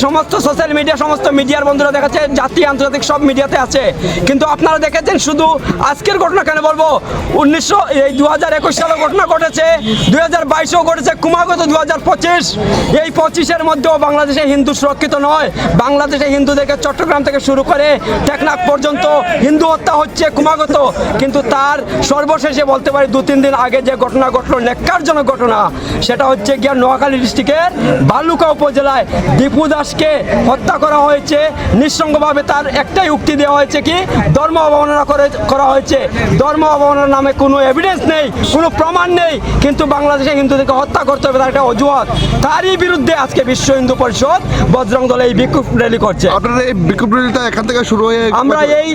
সমস্ত social media সমস্ত মিডিয়ার বন্ধুরা দেখাচ্ছে, জাতীয় আন্তর্জাতিক সব মিডিয়াতে আছে, কিন্তু আপনারা দেখেছেন শুধু আজকের ঘটনা কেন বলবো, 2021 সালে ঘটনা ঘটেছে, 2022-এও ঘটেছে, ক্রমাগত 2025, এই 25-এর মধ্যেও বাংলাদেশে হিন্দু সুরক্ষিত নয়। বাংলাদেশে হিন্দুদেরকে চট্টগ্রাম থেকে শুরু করে টেকনাফ পর্যন্ত হিন্দু হত্যা হচ্ছে ক্রমাগত। কিন্তু তার সর্বশেষে বলতে পারি 2-3 দিন আগে যে ঘটনা ঘটলো, ন্যাক্কারজনক ঘটনা, সেটা হচ্ছে গিয়া নোয়াখালী ডিস্ট্রিক্টের ভালুকা উপজেলায় দীপু দাসকে হত্যা করা হয়েছে নিঃসঙ্গভাবে। তার একটাই উক্তি দেওয়া হয়েছে কি, ধর্ম অবমাননা করা হয়েছে। ধর্ম অবমাননার নামে কোনো এভিডেন্স নেই, কোনো প্রমাণ নেই, কিন্তু বাংলাদেশে হিন্দুদেরকে হত্যা করতে হবে তার একটা অজুহাত। তারই বিরুদ্ধে আজকে বিশ্ব হিন্দু পরিষদ বজরং দল এই বিক্ষোভ র্যালি করছে। আপনারা এই বিক্ষোভ র্যালিটা এখান থেকে শুরু হয়ে আমরা এই